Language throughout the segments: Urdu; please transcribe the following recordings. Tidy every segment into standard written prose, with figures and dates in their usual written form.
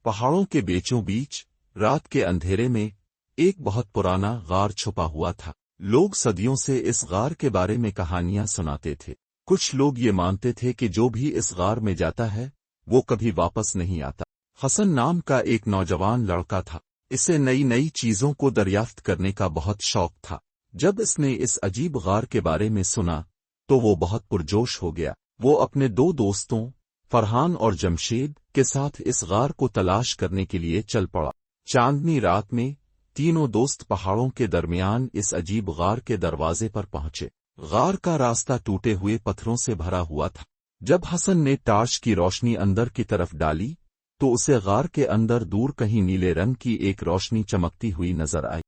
پہاڑوں کے بیچوں بیچ رات کے اندھیرے میں ایک بہت پرانا غار چھپا ہوا تھا۔ لوگ صدیوں سے اس غار کے بارے میں کہانیاں سناتے تھے۔ کچھ لوگ یہ مانتے تھے کہ جو بھی اس غار میں جاتا ہے وہ کبھی واپس نہیں آتا۔ حسن نام کا ایک نوجوان لڑکا تھا۔ اسے نئی نئی چیزوں کو دریافت کرنے کا بہت شوق تھا۔ جب اس نے اس عجیب غار کے بارے میں سنا تو وہ بہت پرجوش ہو گیا۔ وہ اپنے دو دوستوں فرحان اور جمشید کے ساتھ اس غار کو تلاش کرنے کے لیے چل پڑا۔ چاندنی رات میں تینوں دوست پہاڑوں کے درمیان اس عجیب غار کے دروازے پر پہنچے۔ غار کا راستہ ٹوٹے ہوئے پتھروں سے بھرا ہوا تھا۔ جب حسن نے ٹارچ کی روشنی اندر کی طرف ڈالی تو اسے غار کے اندر دور کہیں نیلے رنگ کی ایک روشنی چمکتی ہوئی نظر آئی۔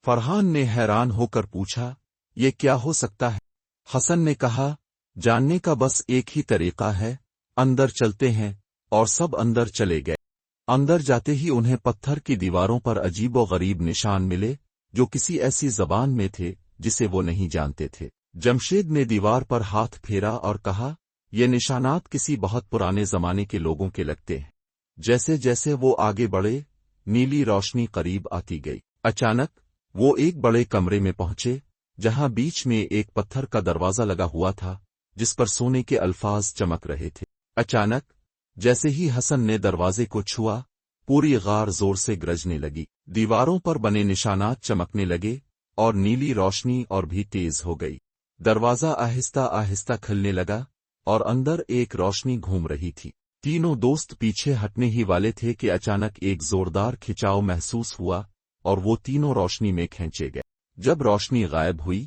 فرحان نے حیران ہو کر پوچھا، یہ کیا ہو سکتا ہے؟ حسن نے کہا، جاننے کا بس ایک ہی طریقہ ہے، اندر چلتے ہیں، اور سب اندر چلے گئے۔ اندر جاتے ہی انہیں پتھر کی دیواروں پر عجیب و غریب نشان ملے جو کسی ایسی زبان میں تھے جسے وہ نہیں جانتے تھے۔ جمشید نے دیوار پر ہاتھ پھیرا اور کہا، یہ نشانات کسی بہت پرانے زمانے کے لوگوں کے لگتے ہیں۔ جیسے جیسے وہ آگے بڑھے نیلی روشنی قریب آتی گئی۔ اچانک وہ ایک بڑے کمرے میں پہنچے جہاں بیچ میں ایک پتھر کا دروازہ لگا ہوا تھا جس پر سونے کے الفاظ چمک رہے تھے۔ اچانک جیسے ہی حسن نے دروازے کو چھوا پوری غار زور سے گرجنے لگی۔ دیواروں پر بنے نشانات چمکنے لگے اور نیلی روشنی اور بھی تیز ہو گئی۔ دروازہ آہستہ آہستہ کھلنے لگا اور اندر ایک روشنی گھوم رہی تھی۔ تینوں دوست پیچھے ہٹنے ہی والے تھے کہ اچانک ایک زوردار کھچاؤ محسوس ہوا اور وہ تینوں روشنی میں کھینچے گئے۔ جب روشنی غائب ہوئی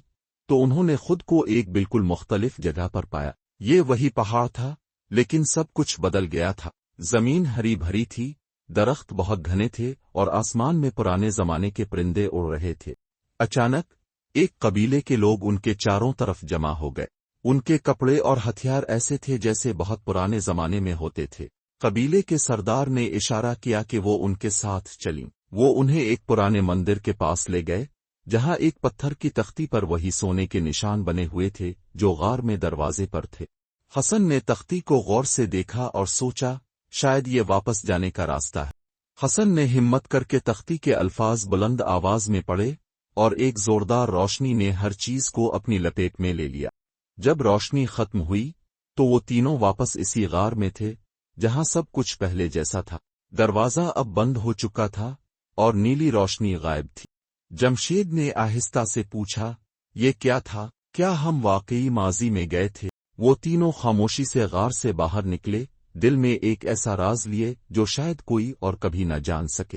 تو انہوں نے خود کو ایک بالکل مختلف جگہ پر پایا۔ یہ وہی پہاڑ تھا لیکن سب کچھ بدل گیا تھا۔ زمین ہری بھری تھی، درخت بہت گھنے تھے اور آسمان میں پرانے زمانے کے پرندے اڑ رہے تھے۔ اچانک ایک قبیلے کے لوگ ان کے چاروں طرف جمع ہو گئے۔ ان کے کپڑے اور ہتھیار ایسے تھے جیسے بہت پرانے زمانے میں ہوتے تھے۔ قبیلے کے سردار نے اشارہ کیا کہ وہ ان کے ساتھ چلیں۔ وہ انہیں ایک پرانے مندر کے پاس لے گئے جہاں ایک پتھر کی تختی پر وہی سونے کے نشان بنے ہوئے تھے جو غار میں دروازے پر تھے۔ حسن نے تختی کو غور سے دیکھا اور سوچا شاید یہ واپس جانے کا راستہ ہے۔ حسن نے ہمت کر کے تختی کے الفاظ بلند آواز میں پڑھے اور ایک زوردار روشنی نے ہر چیز کو اپنی لپیٹ میں لے لیا۔ جب روشنی ختم ہوئی تو وہ تینوں واپس اسی غار میں تھے جہاں سب کچھ پہلے جیسا تھا۔ دروازہ اب بند ہو چکا تھا اور نیلی روشنی غائب تھی۔ جمشید نے آہستہ سے پوچھا، یہ کیا تھا؟ کیا ہم واقعی ماضی میں گئے تھے؟ وہ تینوں خاموشی سے غار سے باہر نکلے، دل میں ایک ایسا راز لیے جو شاید کوئی اور کبھی نہ جان سکے۔